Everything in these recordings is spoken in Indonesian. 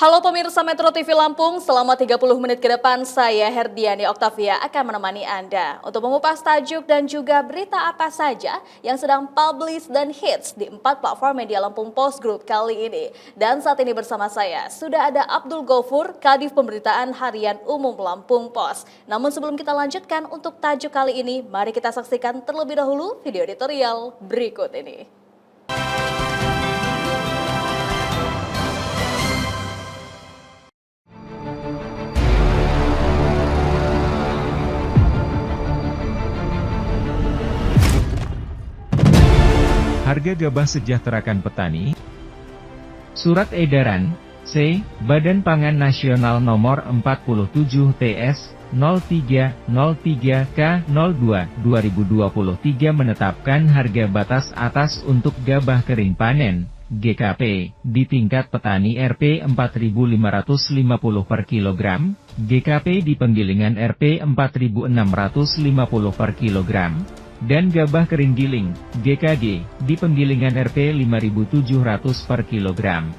Halo pemirsa Metro TV Lampung, selama 30 menit ke depan saya Herdiani Oktavia akan menemani Anda untuk mengupas tajuk dan juga berita apa saja yang sedang publish dan hits di 4 platform media Lampung Post Group kali ini. Dan saat ini bersama saya sudah ada Abdul Gofur, Kadif Pemberitaan Harian Umum Lampung Post. Namun sebelum kita lanjutkan untuk tajuk kali ini, mari kita saksikan terlebih dahulu video editorial berikut ini. Harga gabah sejahterakan petani. Surat Edaran C. Badan Pangan Nasional Nomor 47 TS 0303K02/2023 menetapkan harga batas atas untuk gabah kering panen (GKP) di tingkat petani Rp 4.550 per kilogram, GKP di penggilingan Rp 4.650 per kilogram, dan gabah kering giling, GKG, di penggilingan Rp 5.700 per kilogram.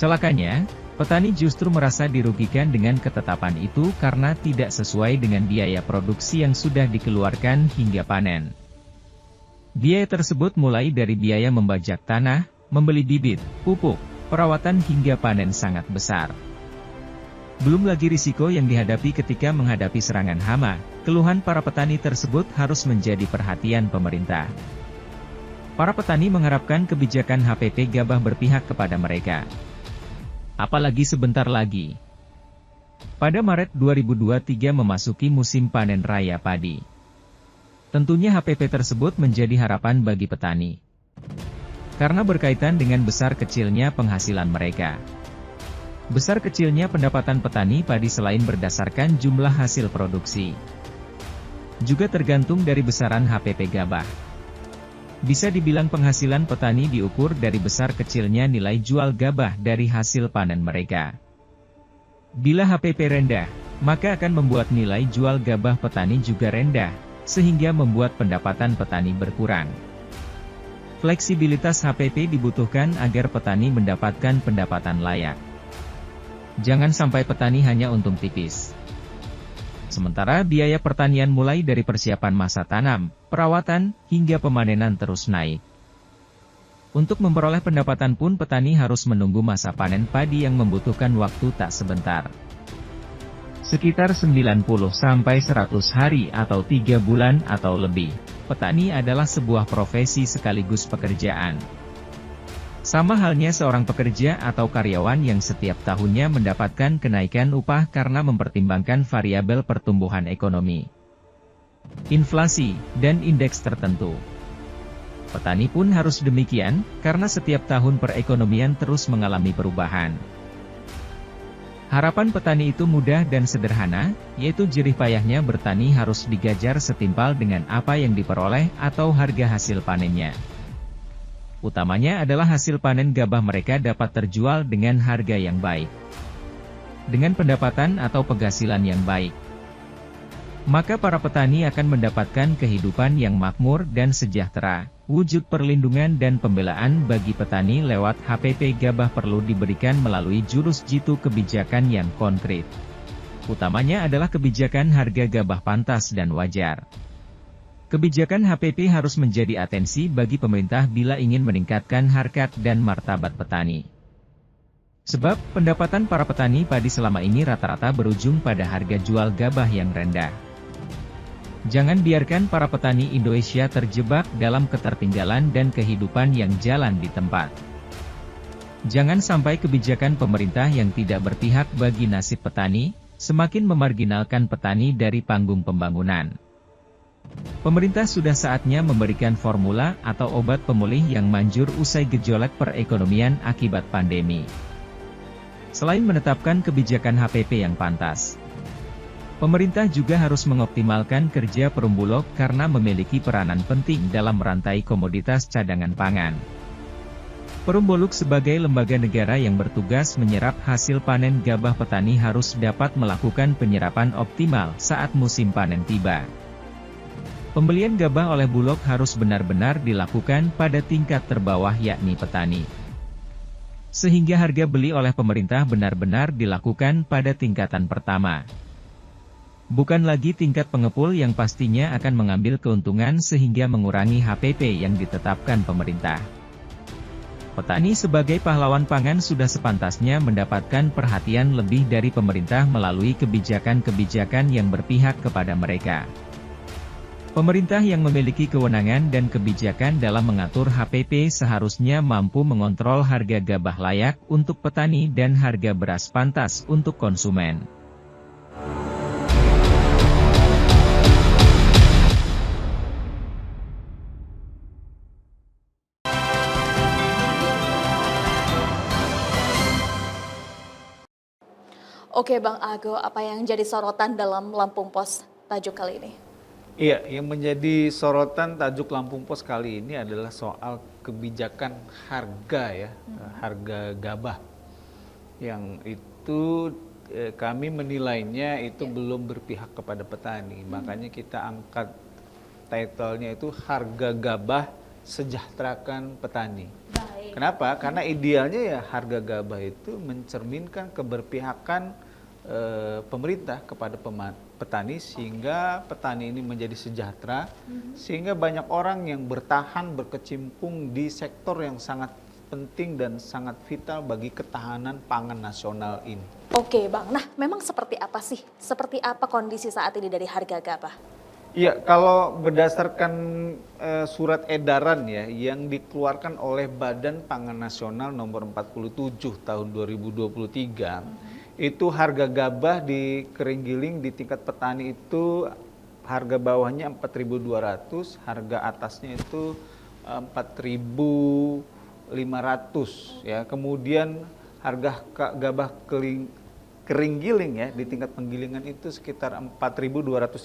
Celakanya, petani justru merasa dirugikan dengan ketetapan itu karena tidak sesuai dengan biaya produksi yang sudah dikeluarkan hingga panen. Biaya tersebut mulai dari biaya membajak tanah, membeli bibit, pupuk, perawatan hingga panen sangat besar. Belum lagi risiko yang dihadapi ketika menghadapi serangan hama. Keluhan para petani tersebut harus menjadi perhatian pemerintah. Para petani mengharapkan kebijakan HPP gabah berpihak kepada mereka. Apalagi sebentar lagi. Pada Maret 2023 memasuki musim panen raya padi. Tentunya HPP tersebut menjadi harapan bagi petani. Karena berkaitan dengan besar kecilnya penghasilan mereka. Besar kecilnya pendapatan petani padi selain berdasarkan jumlah hasil produksi, juga tergantung dari besaran HPP gabah. Bisa dibilang penghasilan petani diukur dari besar kecilnya nilai jual gabah dari hasil panen mereka. Bila HPP rendah, maka akan membuat nilai jual gabah petani juga rendah, sehingga membuat pendapatan petani berkurang. Fleksibilitas HPP dibutuhkan agar petani mendapatkan pendapatan layak. Jangan sampai petani hanya untung tipis. Sementara biaya pertanian mulai dari persiapan masa tanam, perawatan, hingga pemanenan terus naik. Untuk memperoleh pendapatan pun petani harus menunggu masa panen padi yang membutuhkan waktu tak sebentar. Sekitar 90-100 hari atau 3 bulan atau lebih. Petani adalah sebuah profesi sekaligus pekerjaan. Sama halnya seorang pekerja atau karyawan yang setiap tahunnya mendapatkan kenaikan upah karena mempertimbangkan variabel pertumbuhan ekonomi, inflasi, dan indeks tertentu. Petani pun harus demikian, karena setiap tahun perekonomian terus mengalami perubahan. Harapan petani itu mudah dan sederhana, yaitu jerih payahnya bertani harus digajar setimpal dengan apa yang diperoleh atau harga hasil panennya. Utamanya adalah hasil panen gabah mereka dapat terjual dengan harga yang baik, dengan pendapatan atau penghasilan yang baik. Maka para petani akan mendapatkan kehidupan yang makmur dan sejahtera. Wujud perlindungan dan pembelaan bagi petani lewat HPP gabah perlu diberikan melalui jurus jitu kebijakan yang konkret. Utamanya adalah kebijakan harga gabah pantas dan wajar. Kebijakan HPP harus menjadi atensi bagi pemerintah bila ingin meningkatkan harkat dan martabat petani. Sebab, pendapatan para petani padi selama ini rata-rata berujung pada harga jual gabah yang rendah. Jangan biarkan para petani Indonesia terjebak dalam ketertinggalan dan kehidupan yang jalan di tempat. Jangan sampai kebijakan pemerintah yang tidak berpihak bagi nasib petani, semakin memarginalkan petani dari panggung pembangunan. Pemerintah sudah saatnya memberikan formula atau obat pemulih yang manjur usai gejolak perekonomian akibat pandemi. Selain menetapkan kebijakan HPP yang pantas, pemerintah juga harus mengoptimalkan kerja perumbulok karena memiliki peranan penting dalam rantai komoditas cadangan pangan. Perumbulok sebagai lembaga negara yang bertugas menyerap hasil panen gabah petani harus dapat melakukan penyerapan optimal saat musim panen tiba. Pembelian gabah oleh Bulog harus benar-benar dilakukan pada tingkat terbawah yakni petani. sehingga harga beli oleh pemerintah benar-benar dilakukan pada tingkatan pertama. Bukan lagi tingkat pengepul yang pastinya akan mengambil keuntungan sehingga mengurangi HPP yang ditetapkan pemerintah. Petani sebagai pahlawan pangan sudah sepantasnya mendapatkan perhatian lebih dari pemerintah melalui kebijakan-kebijakan yang berpihak kepada mereka. Pemerintah yang memiliki kewenangan dan kebijakan dalam mengatur HPP seharusnya mampu mengontrol harga gabah layak untuk petani dan harga beras pantas untuk konsumen. Oke Bang Ago, apa yang jadi sorotan dalam Lampung Pos tajuk kali ini? Iya, yang menjadi sorotan tajuk Lampung Pos kali ini adalah soal kebijakan harga ya, harga gabah. Yang itu kami menilainya itu belum berpihak kepada petani. Makanya kita angkat title-nya itu harga gabah sejahterakan petani. Baik. Kenapa? Karena idealnya ya harga gabah itu mencerminkan keberpihakan pemerintah kepada petani sehingga petani ini menjadi sejahtera, sehingga banyak orang yang bertahan berkecimpung di sektor yang sangat penting dan sangat vital bagi ketahanan pangan nasional ini. Oke Bang, nah memang seperti apa sih? Seperti apa kondisi saat ini dari harga gabah? Iya, kalau berdasarkan surat edaran ya yang dikeluarkan oleh Badan Pangan Nasional nomor 47 tahun 2023, itu harga gabah di Kering-Giling di tingkat petani itu harga bawahnya 4.200, harga atasnya itu 4.500 ya. Kemudian harga gabah Kering-Giling ya di tingkat penggilingan itu sekitar 4.250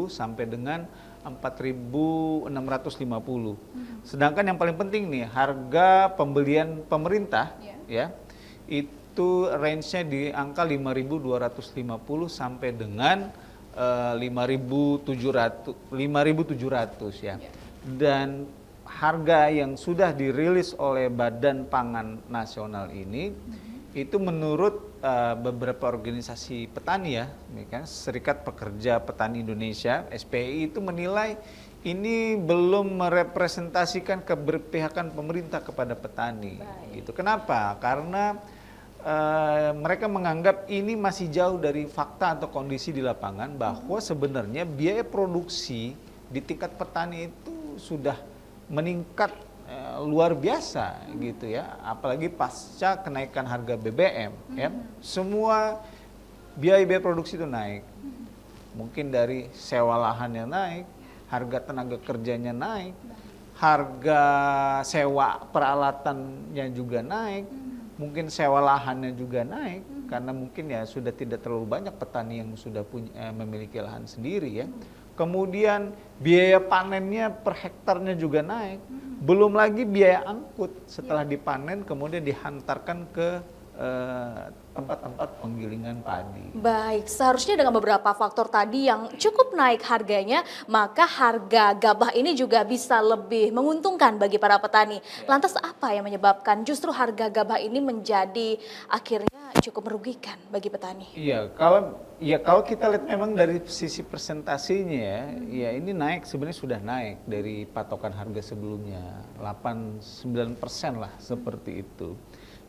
sampai dengan 4.650. Sedangkan yang paling penting nih harga pembelian pemerintah ya itu range-nya di angka 5.250 sampai dengan 5.700 ya. Dan harga yang sudah dirilis oleh Badan Pangan Nasional ini itu menurut beberapa organisasi petani ya, Serikat Pekerja Petani Indonesia (SPI) itu menilai ini belum merepresentasikan keberpihakan pemerintah kepada petani. Gitu. Kenapa? Karena mereka menganggap ini masih jauh dari fakta atau kondisi di lapangan bahwa sebenarnya biaya produksi di tingkat petani itu sudah meningkat luar biasa gitu ya, apalagi pasca kenaikan harga BBM ya. Semua biaya produksi itu naik. Mungkin dari sewa lahannya naik, harga tenaga kerjanya naik, harga sewa peralatannya juga naik, mungkin sewa lahannya juga naik karena mungkin ya sudah tidak terlalu banyak petani yang sudah memiliki lahan sendiri ya. Kemudian biaya panennya per hektarnya juga naik. Belum lagi biaya angkut setelah dipanen kemudian dihantarkan ke tempat-tempat penggilingan padi. Baik, seharusnya dengan beberapa faktor tadi yang cukup naik harganya, maka harga gabah ini juga bisa lebih menguntungkan bagi para petani. Lantas apa yang menyebabkan justru harga gabah ini menjadi akhirnya cukup merugikan bagi petani? Iya, kalau kita lihat memang dari sisi presentasinya ya ini naik, sebenarnya sudah naik dari patokan harga sebelumnya 8-9% lah seperti itu.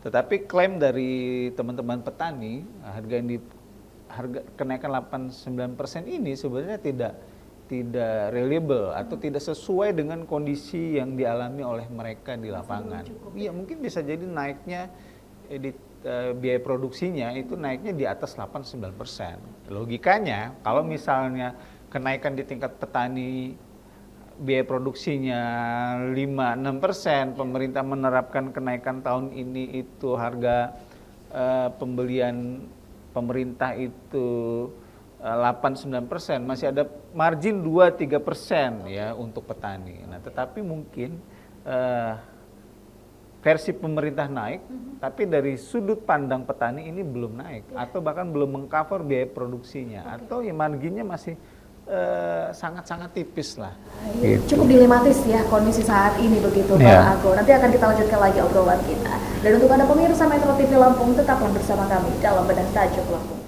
Tetapi klaim dari teman-teman petani harga kenaikan 8-9% ini sebenarnya tidak reliable atau tidak sesuai dengan kondisi yang dialami oleh mereka di lapangan. Iya, mungkin bisa jadi naiknya biaya produksinya itu naiknya di atas 8-9%. Logikanya kalau misalnya kenaikan di tingkat petani biaya produksinya 5-6%, pemerintah menerapkan kenaikan tahun ini itu harga pembelian pemerintah itu 8-9%, masih ada margin 2-3% ya untuk petani. Nah, tetapi mungkin versi pemerintah naik, tapi dari sudut pandang petani ini belum naik atau bahkan belum mengcover biaya produksinya atau ya marginnya masih sangat-sangat tipis lah. Cukup dilematis ya kondisi saat ini begitu Iya. Pak Ago. Nanti akan kita lanjutkan lagi obrolan kita. Dan untuk Anda pemirsa Metro TV Lampung, tetaplah bersama kami dalam Bedah Tajuk Lampung.